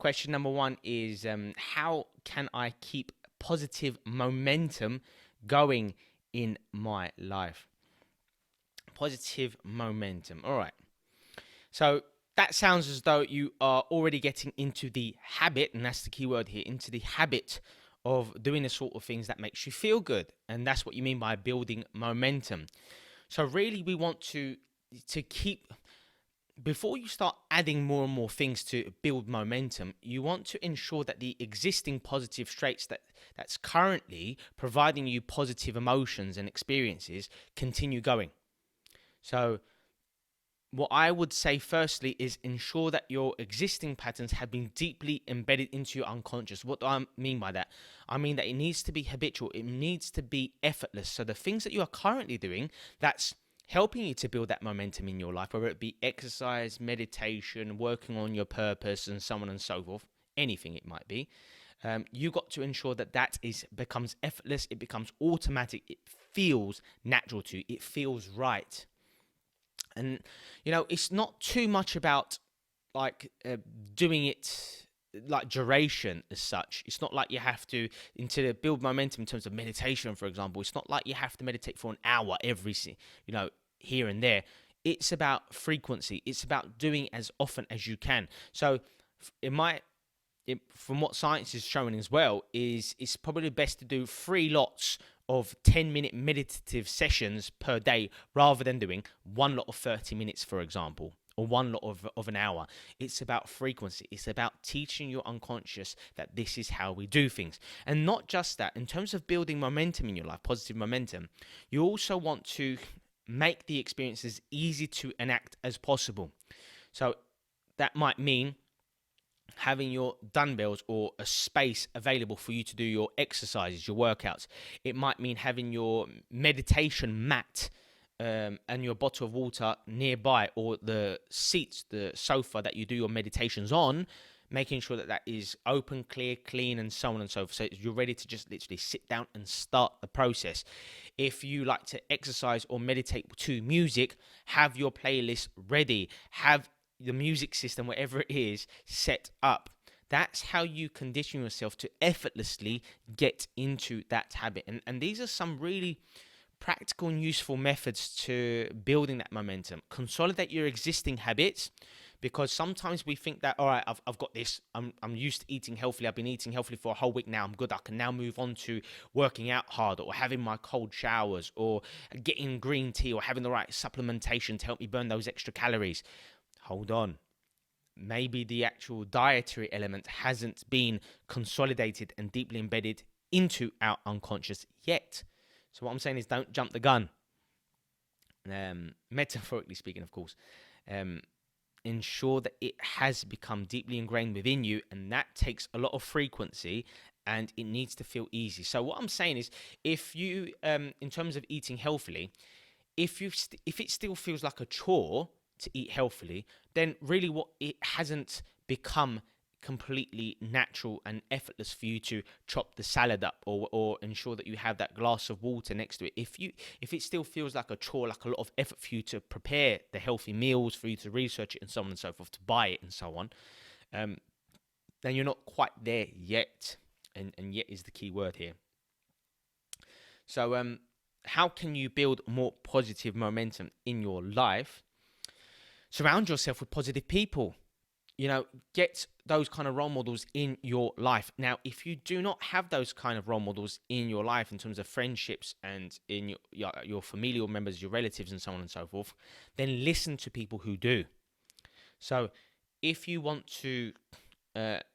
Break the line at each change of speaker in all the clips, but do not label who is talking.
question number one is how can I keep positive momentum going in my life? Positive momentum. All right. So that sounds as though you are already getting into the habit, and that's the key word here, into the habit of doing the sort of things that makes you feel good. And that's what you mean by building momentum. So really we want to keep, before you start adding more and more things to build momentum, you want to ensure that the existing positive traits that's currently providing you positive emotions and experiences continue going. So what I would say firstly is ensure that your existing patterns have been deeply embedded into your unconscious. What do I mean by that? I mean that it needs to be habitual. It needs to be effortless. So the things that you are currently doing that's helping you to build that momentum in your life, whether it be exercise, meditation, working on your purpose, and so on and so forth, anything it might be, you got to ensure that becomes effortless. It becomes automatic. It feels natural to you. It feels right. And, it's not too much about doing it like duration as such. It's not like you have to, to build momentum in terms of meditation, for example. It's not like you have to meditate for an hour here and there. It's about frequency. It's about doing as often as you can. So from what science is showing as well, is it's probably best to do 3 lots of 10-minute meditative sessions per day rather than doing 1 lot of 30 minutes, for example, or 1 lot of an hour. It's about frequency. It's about teaching your unconscious that this is how we do things. And not just that, in terms of building momentum in your life, positive momentum, you also want to make the experience as easy to enact as possible. So that might mean having your dumbbells or a space available for you to do your exercises, your workouts. It might mean having your meditation mat and your bottle of water nearby, or the seats, the sofa that you do your meditations on, making sure that is open, clear, clean, and so on and so forth. So you're ready to just literally sit down and start the process. If you like to exercise or meditate to music, have your playlist ready. Have the music system, whatever it is, set up. That's how you condition yourself to effortlessly get into that habit. And these are some really practical and useful methods to building that momentum. Consolidate your existing habits, because sometimes we think that, all right, I've got this. I'm used to eating healthily. I've been eating healthily for a whole week now. I'm good. I can now move on to working out harder, or having my cold showers, or getting green tea, or having the right supplementation to help me burn those extra calories. Hold on. Maybe the actual dietary element hasn't been consolidated and deeply embedded into our unconscious yet. So what I'm saying is, don't jump the gun. Metaphorically speaking, of course. Ensure that it has become deeply ingrained within you, and that takes a lot of frequency, and it needs to feel easy. So what I'm saying is, if you, in terms of eating healthily, if it still feels like a chore to eat healthily, then really it hasn't become completely natural and effortless for you to chop the salad up, or ensure that you have that glass of water next to it. If it still feels like a chore, like a lot of effort for you to prepare the healthy meals, for you to research it and so on and so forth, to buy it and so on, then you're not quite there yet. And yet is the key word here. So how can you build more positive momentum in your life? Surround yourself with positive people. Get those kind of role models in your life. Now, if you do not have those kind of role models in your life in terms of friendships and in your familial members, your relatives, and so on and so forth, then listen to people who do. So if you want to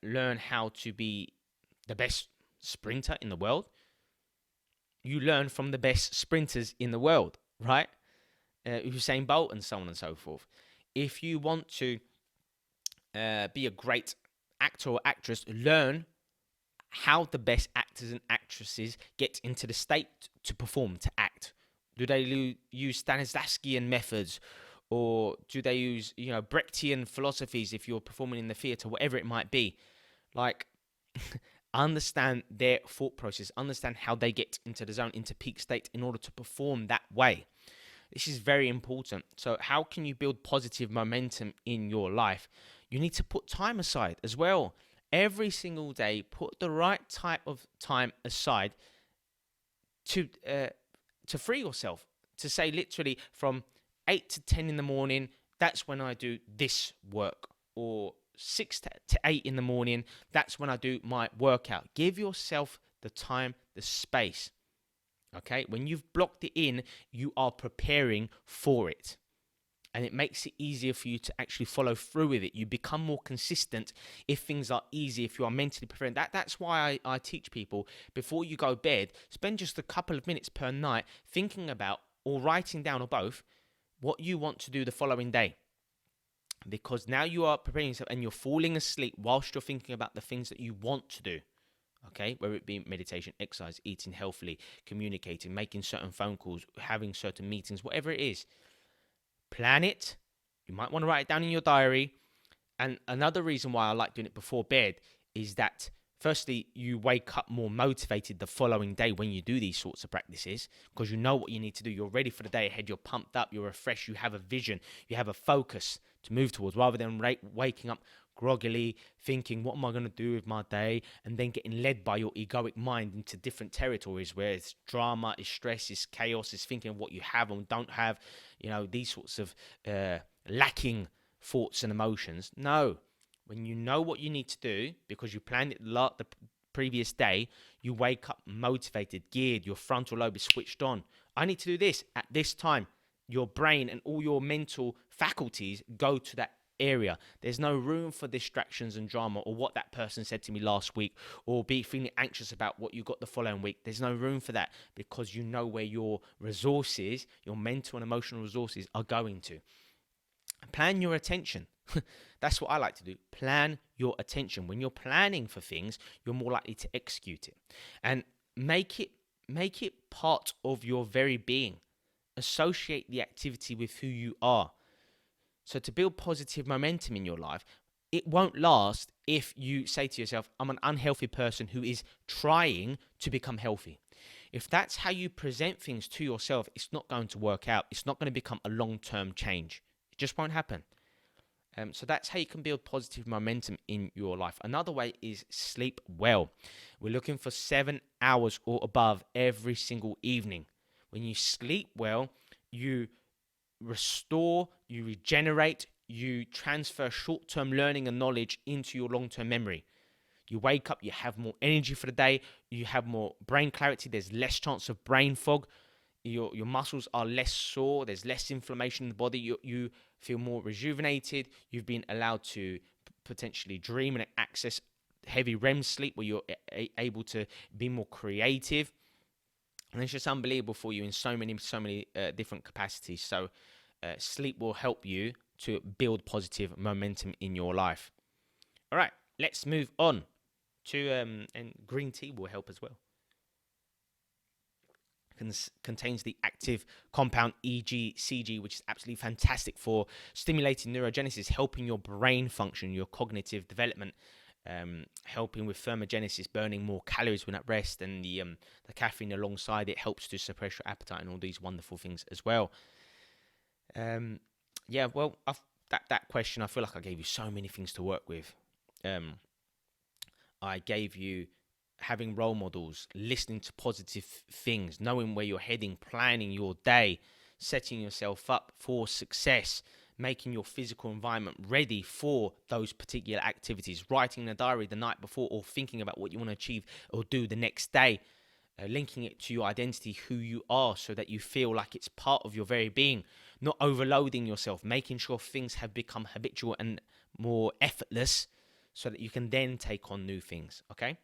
learn how to be the best sprinter in the world, you learn from the best sprinters in the world, right? Usain Bolt and so on and so forth. If you want to be a great actor or actress, learn how the best actors and actresses get into the state to perform, to act. Do they use Stanislavskian methods, or do they use Brechtian philosophies if you're performing in the theatre, whatever it might be? Understand their thought process, understand how they get into the zone, into peak state, in order to perform that way. This is very important. So how can you build positive momentum in your life? You need to put time aside as well. every single day, put the right type of time aside to free yourself. To say literally from 8 to 10 in the morning, that's when I do this work. Or 6 to 8 in the morning, that's when I do my workout. Give yourself the time, the space. Okay? When you've blocked it in, you are preparing for it. And it makes it easier for you to actually follow through with it. You become more consistent if things are easy, if you are mentally prepared. That's why I teach people, before you go to bed, spend just a couple of minutes per night thinking about, or writing down, or both, what you want to do the following day. Because now you are preparing yourself and you're falling asleep whilst you're thinking about the things that you want to do. Okay, whether it be meditation, exercise, eating healthily, communicating, making certain phone calls, having certain meetings, whatever it is. Plan it. You might want to write it down in your diary. And another reason why I like doing it before bed is that, firstly, you wake up more motivated the following day when you do these sorts of practices, because you know what you need to do. You're ready for the day ahead. You're pumped up. You're refreshed. You have a vision. You have a focus to move towards, rather than waking up groggily, thinking, what am I going to do with my day? And then getting led by your egoic mind into different territories where it's drama, it's stress, it's chaos, it's thinking of what you have and don't have, these sorts of lacking thoughts and emotions. No. When you know what you need to do, because you planned it the previous day, you wake up motivated, geared, your frontal lobe is switched on. I need to do this at this time. Your brain and all your mental faculties go to that area. There's no room for distractions and drama, or what that person said to me last week, or be feeling anxious about what you got the following week. There's no room for that, because you know where your resources, your mental and emotional resources, are going to. Plan your attention. That's what I like to do. Plan your attention. When you're planning for things, you're more likely to execute it. And make it part of your very being. Associate the activity with who you are. So to build positive momentum in your life, it won't last if you say to yourself, I'm an unhealthy person who is trying to become healthy. If that's how you present things to yourself, it's not going to work out. It's not going to become a long-term change. It just won't happen. So that's how you can build positive momentum in your life. Another way is sleep well. We're looking for 7 hours or above every single evening. When you sleep well, you restore, you regenerate, you transfer short-term learning and knowledge into your long-term memory. You wake up, you have more energy for the day, you have more brain clarity, there's less chance of brain fog, your muscles are less sore, there's less inflammation in the body, you feel more rejuvenated, you've been allowed to potentially dream and access heavy REM sleep where you're able to be more creative. And it's just unbelievable for you in so many different capacities. So sleep will help you to build positive momentum in your life. All right, let's move on to, and green tea will help as well. Contains the active compound EGCG, which is absolutely fantastic for stimulating neurogenesis, helping your brain function, your cognitive development, helping with thermogenesis, burning more calories when at rest, and the caffeine alongside it helps to suppress your appetite and all these wonderful things as well. That question, I feel like I gave you so many things to work with. I gave you having role models, listening to positive things, knowing where you're heading, planning your day, setting yourself up for success, making your physical environment ready for those particular activities, writing in a diary the night before, or thinking about what you want to achieve or do the next day, linking it to your identity, who you are, so that you feel like it's part of your very being, not overloading yourself, making sure things have become habitual and more effortless so that you can then take on new things, okay?